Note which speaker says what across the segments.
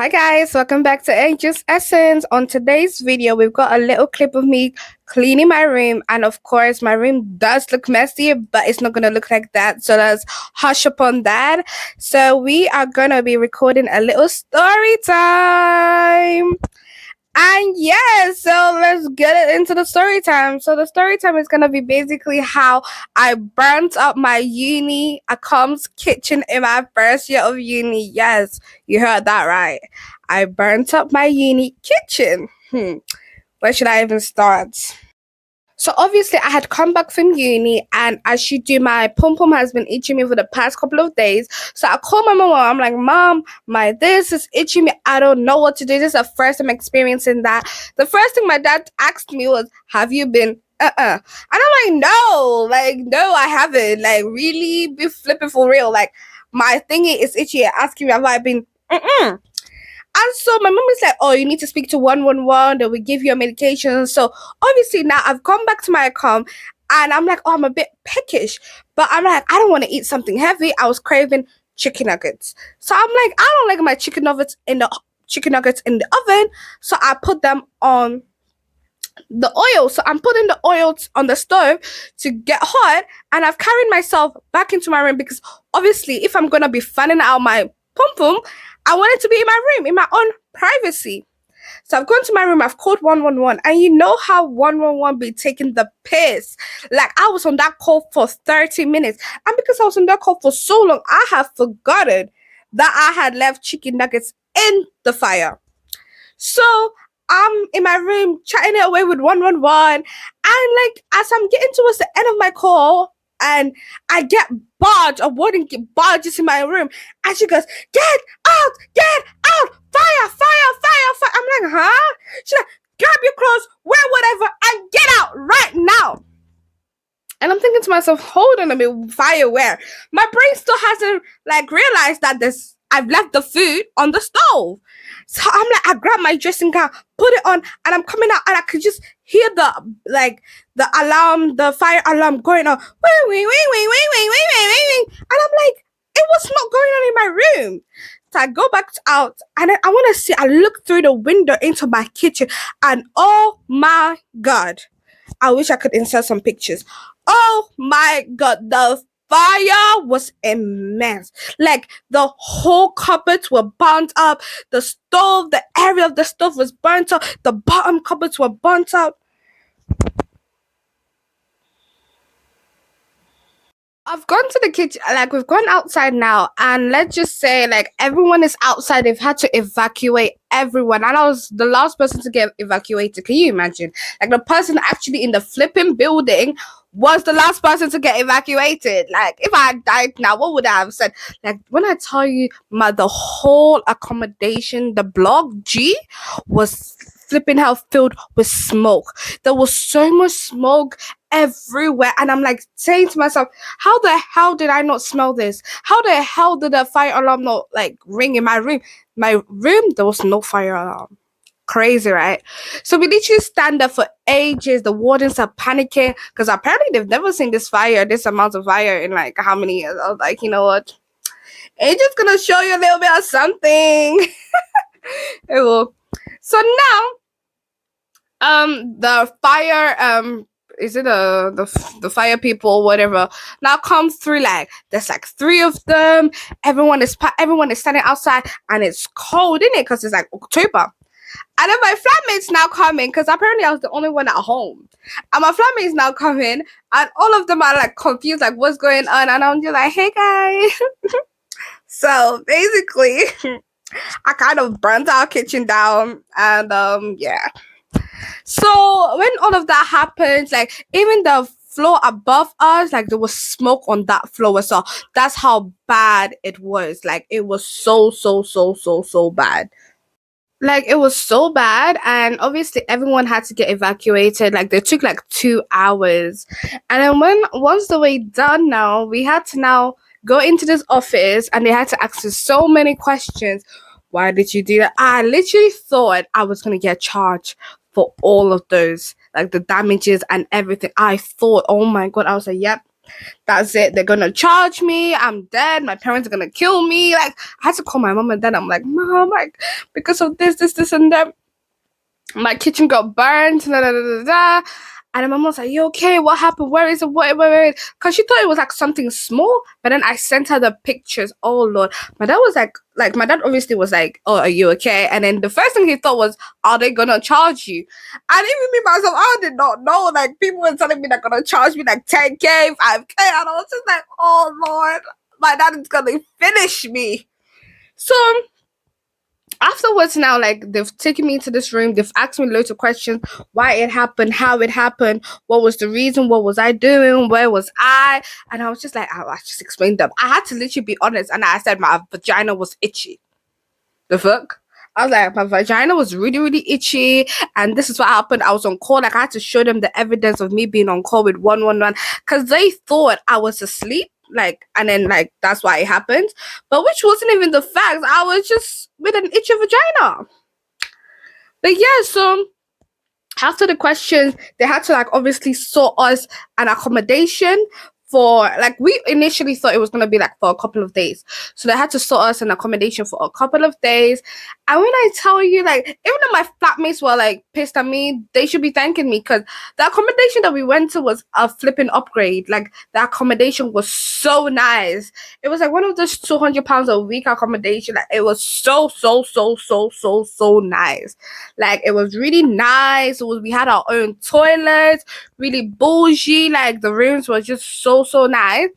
Speaker 1: Hi guys, welcome back to Angel's Essence. On today's video, we've got a little clip of me cleaning my room, and of course my room does look messy, but it's not gonna look like that, so let's hush upon that. So we are gonna be recording a little story time. And yeah, so let's get it into the story time. So the story time is gonna be basically how I burnt up my 𝚤𝚐𝚎𝚕'𝚜 kitchen in my first year of uni. Yes, you heard that right. I burnt up my uni kitchen. Where should I even start? So obviously I had come back from uni, and as you do, my pom has been itching me for the past couple of days. So I called my mom. I'm like, Mom, my this is itching me. I don't know what to do. This is the first time experiencing that. The first thing my dad asked me was, have you been and I'm like, no, I haven't. Like, really be flipping for real. Like, my thingy is itchy, asking me have I been and so my mom is like, oh, you need to speak to 111. They will give you a medication. So obviously now I've gone back to my account, and I'm like, oh, I'm a bit peckish. But I'm like, I don't want to eat something heavy. I was craving chicken nuggets. So I'm like, I don't like my chicken nuggets in the oven. So I put them on the oil. So I'm putting the oil on the stove to get hot. And I've carried myself back into my room because obviously if I'm going to be fanning out my pom, I wanted to be in my room, in my own privacy. So I've gone to my room, I've called 111, and you know how 111 be taking the piss. Like, I was on that call for 30 minutes. And because I was on that call for so long, I have forgotten that I had left chicken nuggets in the fire. So I'm in my room chatting it away with 111. And like, as I'm getting towards the end of my call, and I get barged, a warden barges in my room, and she goes, get out, fire. I'm like, huh? She's like, grab your clothes, wear whatever, and get out right now. And I'm thinking to myself, hold on a minute, fire where? My brain still hasn't like realized that I've left the food on the stove. So I'm like, I grab my dressing gown, put it on, and I'm coming out, and I could just hear the alarm, the fire alarm going on. Wing. And I'm like, it was not going on in my room. So I go back out, and I want to see, I look through the window into my kitchen, and oh my God, I wish I could insert some pictures. Oh my God, the fire was immense. Like, the whole cupboards were burnt up. The stove, the area of the stove was burnt up. The bottom cupboards were burnt up. I've gone to the kitchen, like, we've gone outside now, and let's just say, like, everyone is outside. They've had to evacuate everyone, and I was the last person to get evacuated. Can you imagine? Like, the person actually in the flipping building was the last person to get evacuated. Like, if I had died now, what would I have said? Like, when I tell you, the whole accommodation, the block G, was flipping hell filled with smoke. There was so much smoke everywhere, and I'm like saying to myself, how the hell did I not smell this? How the hell did the fire alarm not like ring in my room? My room, there was no fire alarm. Crazy, right? So we literally stand there for ages. The wardens are panicking because apparently they've never seen this amount of fire in like how many years. I was like, you know what, it's just gonna show you a little bit of something. It will. So now the fire is it the fire people, whatever, now come through. Like, there's like three of them. Everyone is standing outside, and it's cold in it because it's like October. And then my flatmates now coming, because apparently I was the only one at home, and my flatmates now coming, and all of them are like confused, like, what's going on? And I'm just like, hey guys. So basically I kind of burnt our kitchen down, and yeah. So when all of that happens, like, even the floor above us, like, there was smoke on that floor. So that's how bad it was. Like, it was so bad. Like, it was so bad, and obviously everyone had to get evacuated. Like, they took like 2 hours, and then once they were done, now we had to now go into this office, and they had to ask us so many questions. Why did you do that? I literally thought I was gonna get charged for all of those, like the damages and everything. I thought, oh my God, I was like, yep, That's it. They're gonna charge me. I'm dead. My parents are gonna kill me. Like, I had to call my mom and dad. I'm like, Mom, like, because of this, and that, my kitchen got burned. Da, da, da, da, da. And then my mom was like, "You okay? What happened? Where is it? Where? Because she thought it was like something small. But then I sent her the pictures. Oh Lord, my dad was like my dad obviously was like, "Oh, are you okay?" And then the first thing he thought was, "Are they gonna charge you?" And even me myself, I did not know. Like, people were telling me they're gonna charge me like 10K, 5K, and I was just like, "Oh Lord, my dad is gonna finish me." So afterwards, now, like, they've taken me into this room, they've asked me loads of questions: why it happened, how it happened, what was the reason, what was I doing, where was I? And I was just like, I just explained them. I had to literally be honest, and I said my vagina was itchy. The fuck? I was like, my vagina was really, really itchy, and this is what happened. I was on call. Like, I had to show them the evidence of me being on call with 111 because they thought I was asleep. Like, and then, like, that's why it happened, but which wasn't even the fact. I was just with an itchy vagina. But yeah, so after the questions, they had to, like, obviously sort us an accommodation for, like, we initially thought it was gonna be like for a couple of days. So they had to sort us an accommodation for a couple of days. And when I tell you, like, even though my flatmates were like pissed at me, they should be thanking me because the accommodation that we went to was a flipping upgrade. Like, the accommodation was so nice. It was like one of those £200 a week accommodation. Like, it was so nice. Like, it was really nice. We had our own toilets, really bougie. Like, the rooms were just so nice.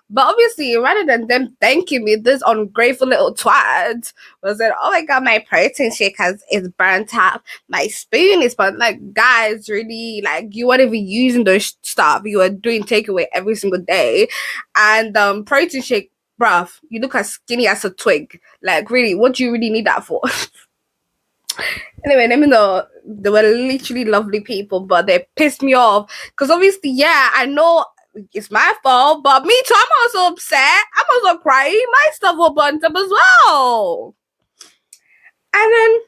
Speaker 1: But obviously, rather than them thanking me, this ungrateful little twat was that, oh my god, my protein shake is burnt up. My spoon is burnt. Like, guys, really, like, you weren't even using those stuff. You were doing takeaway every single day. And protein shake, bruv, you look as skinny as a twig. Like, really, what do you really need that for? Anyway, let me know. They were literally lovely people, but they pissed me off because obviously, yeah, I know it's my fault, but me too. I'm also upset. I'm also crying. My stuff was burnt up as well. And then,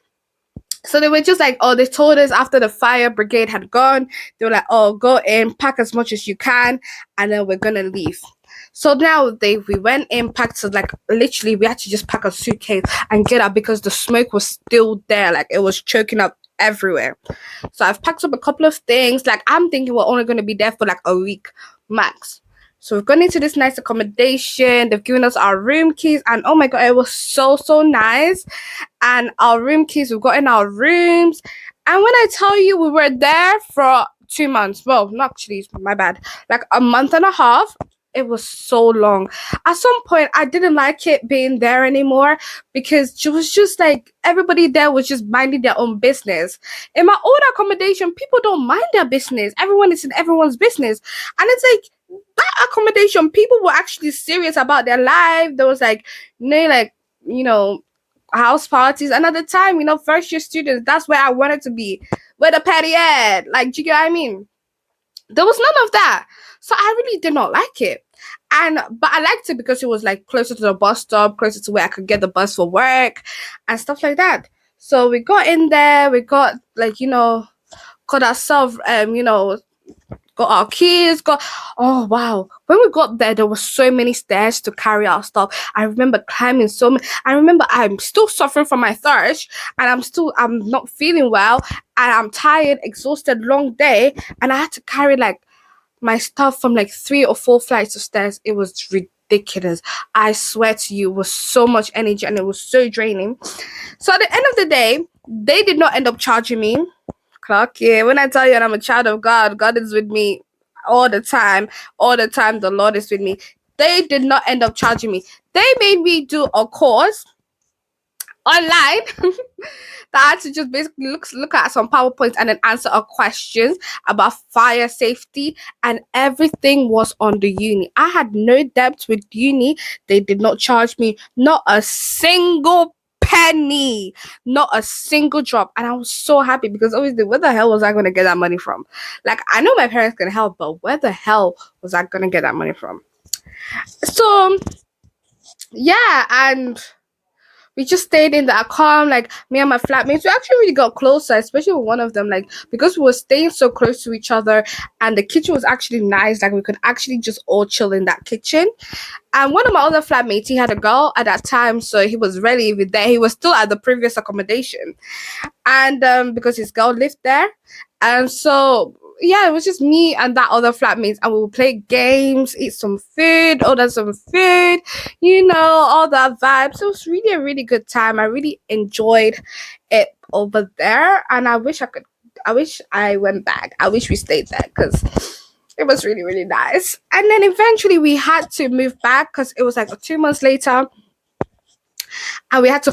Speaker 1: so they were just like, oh, they told us after the fire brigade had gone, they were like, oh, go in, pack as much as you can, and then we're gonna leave. So now we went in, packed, so like literally we had to just pack a suitcase and get up because the smoke was still there, like it was choking up everywhere. So I've packed up a couple of things. Like, I'm thinking we're only gonna be there for like a week max. So we've gone into this nice accommodation. They've given us our room keys, and oh my god, it was so nice. And our room keys, we've got in our rooms. And when I tell you, we were there for 2 months. Well, not actually, my bad. Like a month and a half. It was so long. At some point, I didn't like it being there anymore because it was just like everybody there was just minding their own business. In my old accommodation, people don't mind their business. Everyone is in everyone's business. And it's like that accommodation, people were actually serious about their life. There was like, house parties. Another time, first year students, that's where I wanted to be. Where the party at? Like, do you get what I mean? There was none of that. So I really did not like it. But I liked it because it was like closer to the bus stop, closer to where I could get the bus for work and stuff like that. So we got in there, we got like, got ourselves, got our keys, oh wow. When we got there were so many stairs to carry our stuff. I remember climbing so many. I remember I'm still suffering from my thirst and I'm not feeling well and I'm tired, exhausted, long day, and I had to carry like my stuff from like 3 or 4 flights of stairs. It was ridiculous. I swear to you, it was so much energy and it was so draining. So at the end of the day, they did not end up charging me. Clock, yeah. When I tell you I'm a child of God, God is with me all the time. All the time, the Lord is with me. They did not end up charging me. They made me do a course online that I had to just basically look at some PowerPoints and then answer a questions about fire safety, and everything was on the uni. I had no debt with uni. They did not charge me not a single penny, not a single drop, and I was so happy because obviously, where the hell was I going to get that money from? Like, I know my parents can help, but where the hell was I going to get that money from? So yeah, and we just stayed in that calm, like me and my flatmates. We actually really got closer, especially with one of them, like because we were staying so close to each other, and the kitchen was actually nice. Like we could actually just all chill in that kitchen. And one of my other flatmates, he had a girl at that time, so he was really with there. He was still at the previous accommodation, and because his girl lived there, and so yeah, it was just me and that other flatmates, and we would play games, eat some food, order some food, all that vibes. It was really a really good time. I really enjoyed it over there, and I wish I went back. I wish we stayed there because it was really, really nice. And then eventually we had to move back because it was like 2 months later, and we had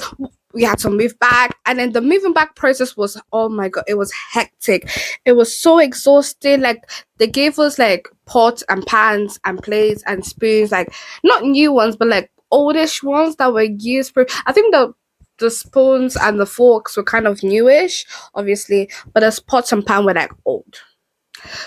Speaker 1: to move back. And then the moving back process was, oh my god, it was hectic. It was so exhausting. Like they gave us like pots and pans and plates and spoons, like not new ones but like oldish ones that were used I think the spoons and the forks were kind of newish, obviously, but the pots and pan were like old.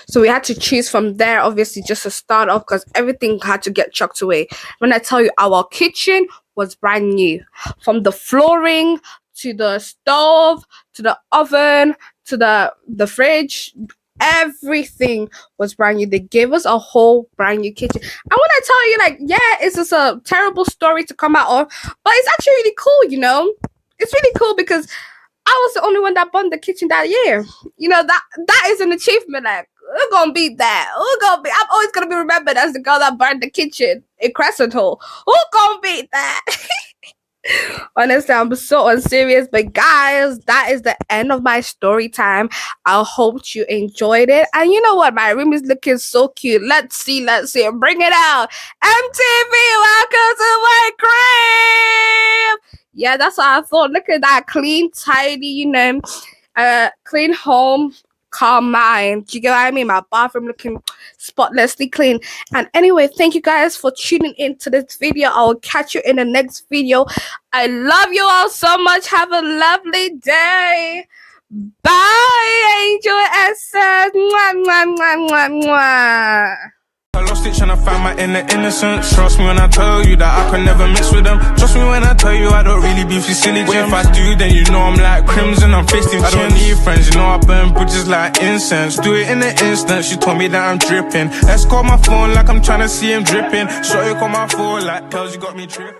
Speaker 1: So we had to choose from there, obviously, just to start off because everything had to get chucked away. When I tell you, our kitchen was brand new, from the flooring to the stove to the oven to the fridge. Everything was brand new. They gave us a whole brand new kitchen. And when I tell you, like, yeah, it's just a terrible story to come out of, but it's actually really cool. It's really cool because I was the only one that burned the kitchen that year. That is an achievement. Like, we're gonna beat that. I'm always gonna be remembered as the girl that burned the kitchen in Crescent Hall. Who gonna beat that? Honestly, I'm so unserious, but guys, that is the end of my story time. I hope you enjoyed it. And you know what? My room is looking so cute. Let's see. Bring it out. MTV, welcome to my crib. Yeah, that's what I thought. Look at that. Clean, tidy, clean home, calm mind. Do you get what I mean? My bathroom looking spotlessly clean. And anyway, thank you guys for tuning in to this video. I will catch you in the next video. I love you all so much. Have a lovely day. Bye, Angel Essence. Mwah, mwah, mwah, mwah, mwah.
Speaker 2: I lost it trying to find my inner innocence. Trust me when I tell you that I can never mix with them. Trust me when I tell you I don't really be for silly gems. If I do, then you know I'm like crimson, I'm facing I don't need friends, I burn bridges like incense. Do it in an instant, she told me that I'm dripping. Let's call my phone like I'm trying to see him dripping. Shorty call my phone like, girls, you got me tripping.